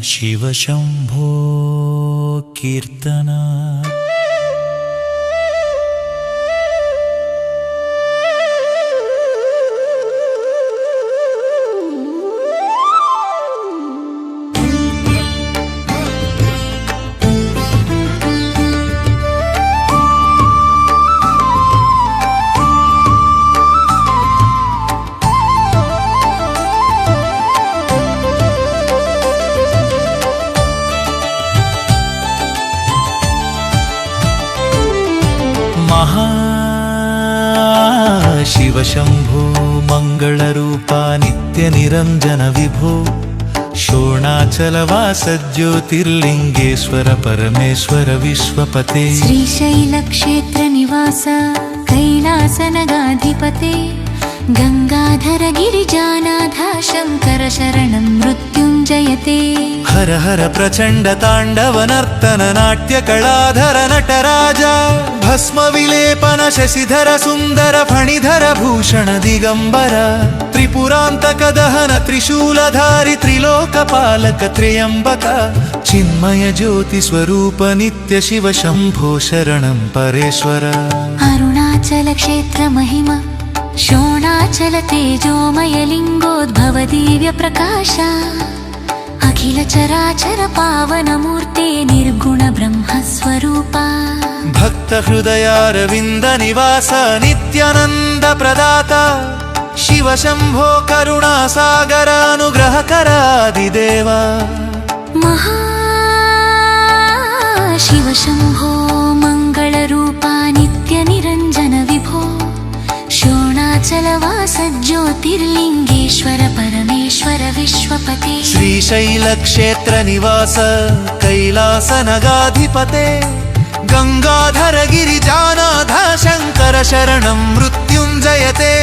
शिव शंभो कीर्तना। शिव शंभो मंगलरूपा नित्य निरंजन विभो शोणाचलवास ज्योतिर्लिंगेश्वर परमेश्वर विश्वपते श्रीशैल क्षेत्र निवास कैलासनगाधिपते गंगाधर गिरिजानाथ शंकर शरणं मृत्युंजयते। हर हर प्रचंड तांडव नर्तन नाट्य कलाधर नटराजा भस्म विलेपन शशिधर सुंदर फणिधर भूषण दिगंबर त्रिपुरांतक दहन त्रिशूलधारि त्रिलोकपालक त्र्यंबक चिन्मय ज्योति स्वरूप नित्य शिव शंभो शरणं परेश्वर। अरुणाचल क्षेत्र महिमा शोणाचल तेजोमय लिंगोद्भव दिव्य प्रकाश अखिल चराचर पावन मूर्ते निर्गुण ब्रह्म स्वरूपा भक्त हृदयारविंद निवास नित्यानंद प्रदाता शिव शंभो करुणा सागर अनुग्रह करादिदेवा। महा शिव शंभो मंगल रूपा नित्य निरंजन विभो शोणाचलवास ज्योतिर्लिंगेश्वर परमेश्वर विश्वपते श्रीशैल क्षेत्र निवास कैलास नगाधिपते गंगाधर गिरिजानाथ शंकर शरणं मृत्युंजयते।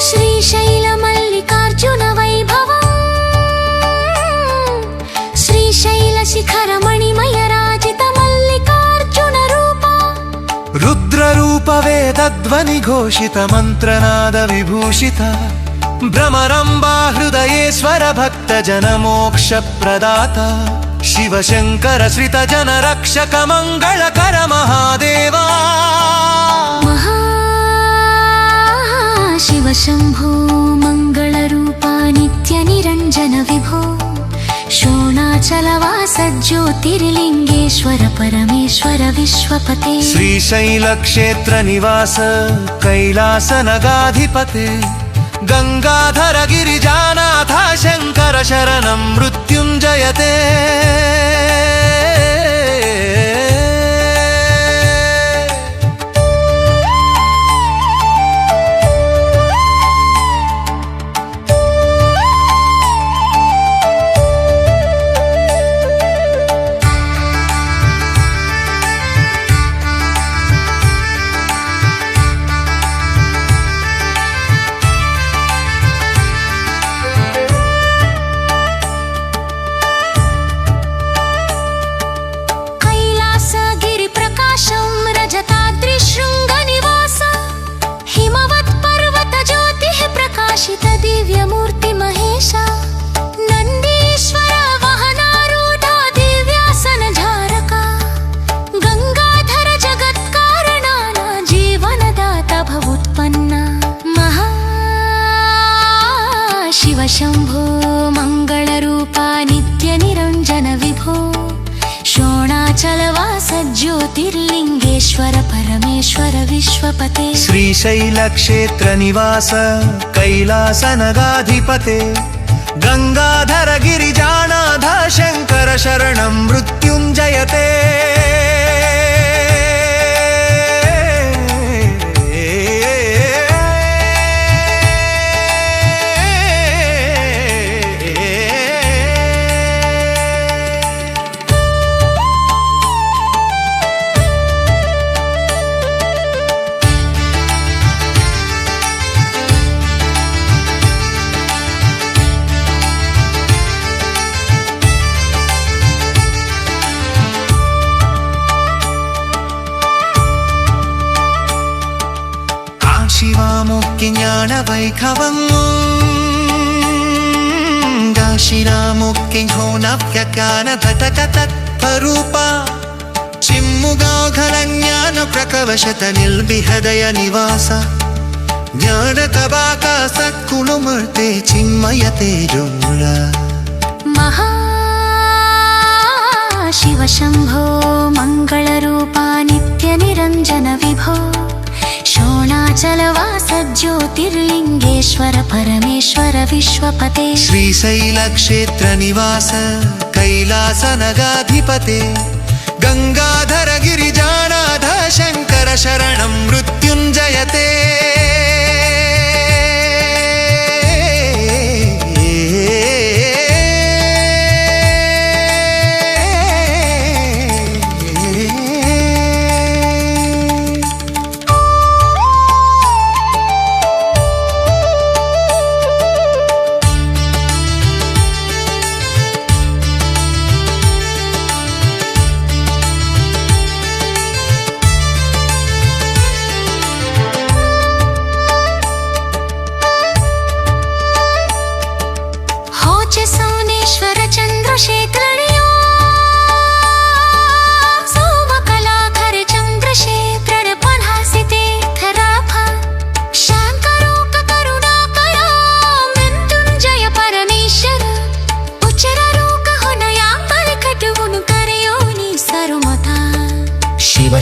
श्रीशैल मल्लिकार्जुन वैभवम् श्रीशैल शिखर मणिमय राजित मल्लिकार्जुन रूपा रुद्र रूप वेद ध्वनि घोषित मंत्रनाद विभूषित भ्रमरंबा हृदयेश्वर भक्त जन मोक्ष प्रदाता शिव शंकर श्रित जन रक्षक मंगलकर महादेवा। शिव शंभो मंगल रूपा नित्य निरंजन विभो शोणाचलवास ज्योतिर्लिंगेश्वर परमेश्वर विश्वपते श्रीशैल क्षेत्र निवास कैलास नगाधिपते गंगाधर गिरिजानाथ शंकर शरणं मृत्युंजयते। शिव शंभो मंगल रूपा नित्य निरंजन विभो शोणाचलवास ज्योतिर्लिंगेश्वर परमेश्वर विश्वपते श्रीशैल क्षेत्र निवास कैलास नगाधिपते गंगाधर गिरिजानाथ शंकर शरणं मृत्युंजयते। प्राणवैखवम् दाशिनामुक्तिं नव्यज्ञानधतकतत्त्वरूपा चिम्मुगाघलज्ञानप्रकवशतनिल्बिहृदय निवास ज्ञानतबाका सत्कुलुमूर्ते चिन्मयतेजोला शिव शम्भो मङ्गलरूपा नित्यनिरञ्जन विभो शोणाचलवास ज्योतिर्लिङ्गेश्वर परमेश्वर विश्वपते श्रीशैलक्षेत्रनिवास कैलासनगाधिपते गंगाधर गिरिजानाथ शंकर शरणं मृत्युञ्जयते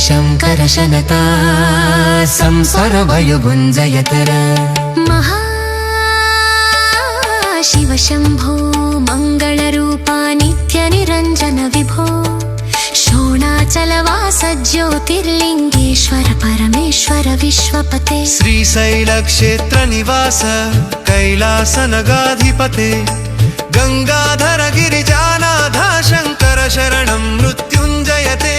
शंकर शनता संसार भयभुञ्जयतर शिव शम्भो मङ्गलरूपा नित्यनिरञ्जन विभो शोणाचलवास ज्योतिर्लिङ्गेश्वर परमेश्वर विश्वपते श्रीशैलक्षेत्रनिवास कैलासनगाधिपते गंगाधर गिरिजानाथ शंकर शरणं मृत्युञ्जयते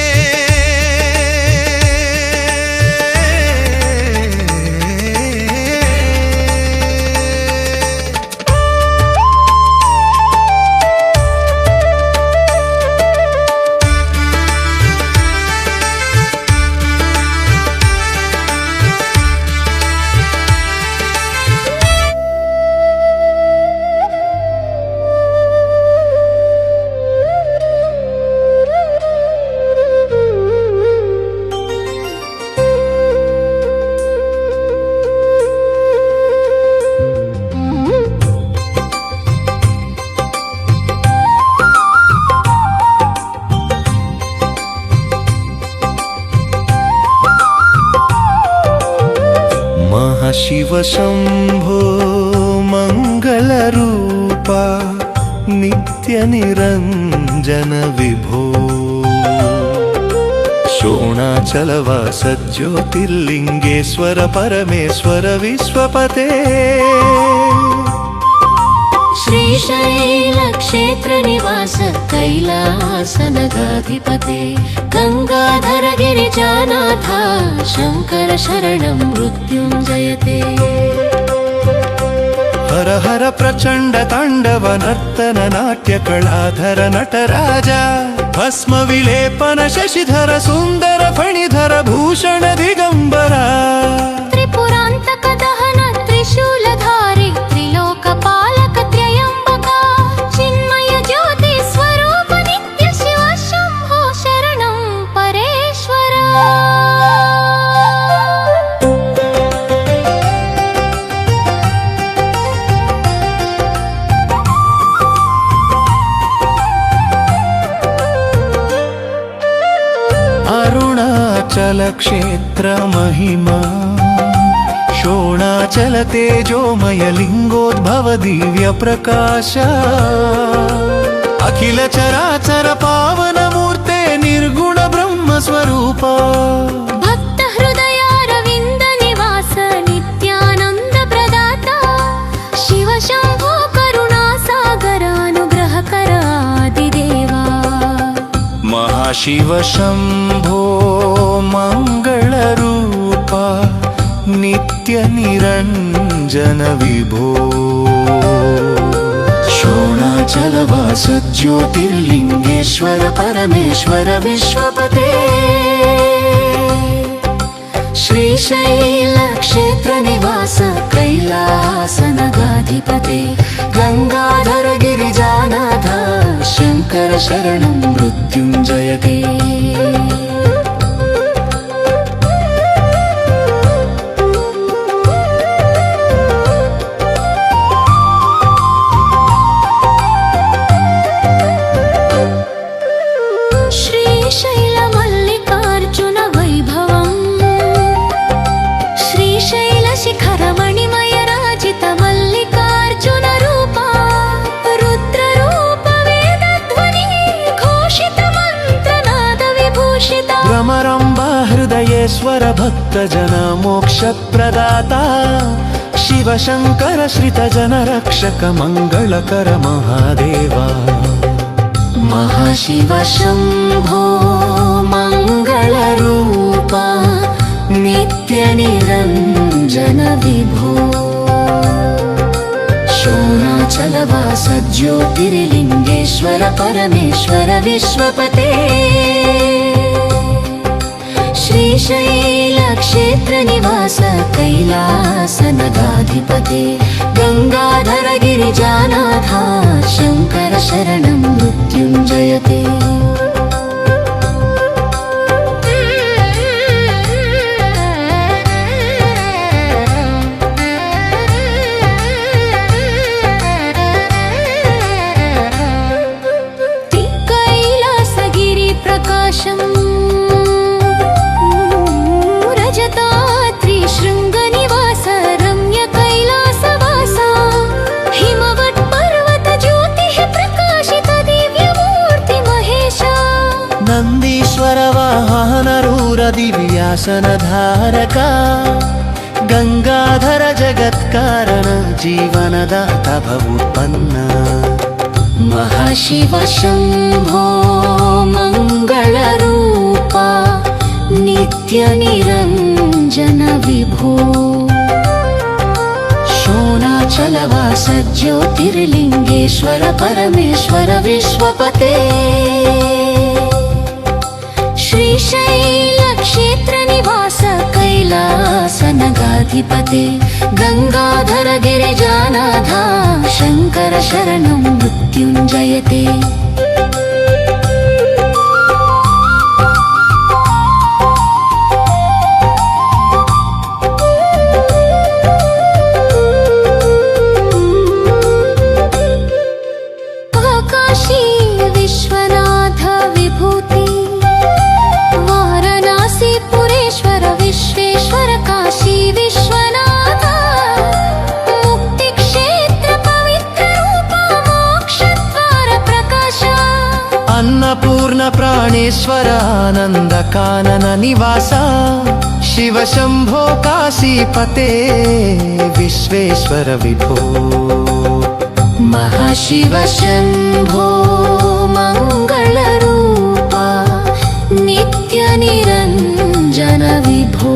शिव शम्भो मङ्गलरूपा नित्यनिरञ्जन विभो शोणाचलवास ज्योतिर्लिङ्गेश्वर परमेश्वर विश्वपते श्रीशैलक्षेत्रनिवास कैलासनगाधिपते गंगाधर गिरिजानाथ शंकर शरणं मृत्युञ्जयते हर हर प्रचंड तांडव नर्तन नाट्य कलाधर नटराजा भस्म विलेपन शशिधर सुंदर फणिधर भूषण दिगंबरा त्रिपुरांतक दहन त्रिशूलधारी त्रिलोकपालक त्र्यंबका चिन्मय ज्योति स्वरूप नित्य शिव शंभो शरणं परेश्वर अरुणाचल क्षेत्र महिमा शोणाचल तेजोमय लिंगोद्भव दिव्य प्रकाश अखिल चराचर पावन मूर्ते निर्गुण ब्रह्म स्वरूप भक्त हृदयारविंद निवास नित्यानंद प्रदाता शिव शंभो करुणा सागर अनुग्रह कर आदिदेवा महाशिव शंभो मंगलरूपा नित्य निरंजन विभो शोणाचलवास ज्योतिर्लिङ्गेश्वर परमेश्वर विश्वपते ಶ್ರೀಶೈಲ ಕ್ಷೇತ್ರ ನಿವಾಸ ಕೈಲಾಸನಗಾಧಿಪತೆ ಗಂಗಾಧರ ಗಿರಿಜಾನಾಥ ಶಂಕರ ಶರಣಂ ಮೃತ್ಯುಂಜಯತೆ ಭ್ರಮರಂಬ ಹೃದಯೇಶ್ವರ ಭಕ್ತ ಜನ ಮೋಕ್ಷ ಪ್ರದಾತ ಶಿವಶಂಕರ ಶ್ರಿತ ಜನ ರಕ್ಷಕ ಮಂಗಳಕರ ಮಹಾದೇವ ಮಹಾಶಿವ ಶಂಭೋ ಮಂಗಳ ರೂಪ ನಿತ್ಯ ನಿರಂಜನ ವಿಭೋ ಶೋಣಾಚಲ ವಾಸ ಜ್ಯೋತಿರ್ಲಿಂಗೇಶ್ವರ ಪರಮೇಶ್ವರ ವಿಶ್ವಪತೆ ಶ್ರೀಶೈಲ ಕ್ಷೇತ್ರ ನಿವಾಸ ಕೈಲಾಸನಗಾಧಿಪತೆ ಗಂಗಾಧರ ಗಿರಿಜಾನಾಥ ಶಂಕರ ಶರಣಂ ಮೃತ್ಯುಂಜಯತೆ ಕೈಲಾಸಗಿರಿ ಪ್ರಕಾಶಂ ನಂದೀಶ್ವರ ವಾಹನರೂರ ದಿವ್ಯಾಸನಧಾರಕ ಗಂಗಾಧರ ಜಗತ್ಕಾರಣ ಜೀವನದಾತ ಭವುತ್ಪನ್ನ ಮಹಾಶಿವ ಶಂಭೋ ಮಂಗಳ ರೂಪ ನಿತ್ಯ ನಿರಂಜನ ವಿಭೋ ಶೋಣಾಚಲ ವಾಸ ಜ್ಯೋತಿರ್ಲಿಂಗೇಶ್ವರ ಪರಮೇಶ್ವರ ವಿಶ್ವಪತೆ ಶ್ರೀಶೈಲ ಕ್ಷೇತ್ರ ನಿವಾಸ ಕೈಲಾಸನಗಾಧಿಪತೆ ಗಂಗಾಧರ ಗಿರಿಜಾನಾಥ ಶಂಕರ ಶರಣಂ ಮೃತ್ಯುಂಜಯತೆ ಕಾಶಿ ವಿಶ್ವನಾಥ ವಿಭೂತಿ ವಿಶ್ವೇಶ್ವರ ಕಾಶಿ ವಿಶ್ವನಾಥ ಮುಕ್ತಿ ಕ್ಷೇತ್ರ ಪವಿತ್ರ ರೂಪ ಮೋಕ್ಷದ್ವಾರ ಪ್ರಕಾಶ ಅನ್ನಪೂರ್ಣ ಪ್ರಾಣೇಶ್ವರ ಆನಂದ ಕಾನನ ನಿವಾಸ ಶಿವಶಂಭೋ ಕಾಶೀಪತೆ ವಿಶ್ವೇಶ್ವರ ವಿಭೋ ಮಹಾಶಿವ ಶಂಭೋ ಮಂಗಳ ರೂಪ ನಿತ್ಯ ನಿರಂಜನ ವಿಭೋ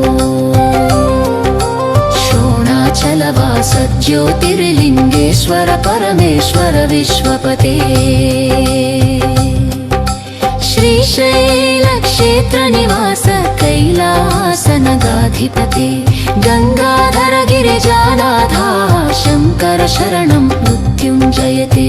ಶೋಣಾಚಲ ವಾಸ ಜ್ಯೋತಿರ್ಲಿಂಗೇಶ್ವರ ಪರಮೇಶ್ವರ ವಿಶ್ವಪತೆ ಶ್ರೀಶೈಲ ಕ್ಷೇತ್ರ ನಿವಾಸ ಕೈಲಾಸನಗಾಧಿಪತೆ ಗಂಗಾಧರ ಗಿರಿಜಾನಾಥ ಶಂಕರ ಶರಣಂ ಮೃತ್ಯುಂಜಯತೆ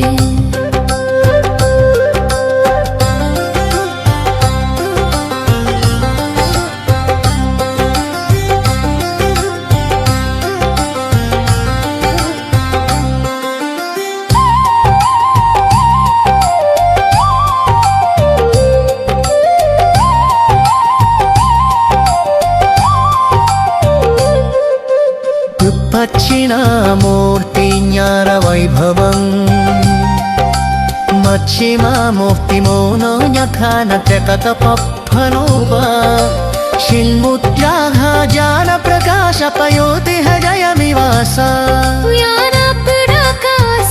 దక్షిణామూర్తి జ్ఞాన వైభవం మచ్చిమామూర్తిమోనో జ్ఞానత్యకత పప్పనోప శిల్ముద్రాఘ జాన ప్రకాశ పయోతి జయమివాస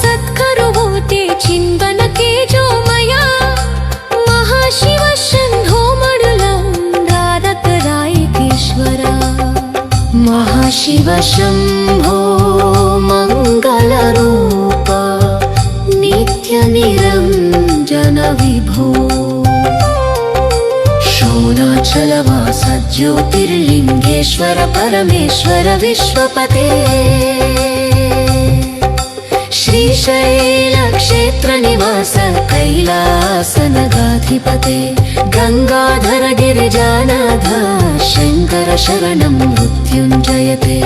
సత్కరుభూతి చింతన తేజోమయ మహాశివ శంభో మడులం ధారక రాయకేశ్వర మహాశివ శంభో మంగళ రూప నిత్య నిరంజన విభో శోణాచల వాస ज्योतिर्लिङ्गेश्वर परमेश्वर विश्वपते श्रीशैलक्षेत्रनिवास कैलासनगाधिपते गङ्गाधर गिरिजानाथ शङ्कर शरणं मृत्युञ्जयते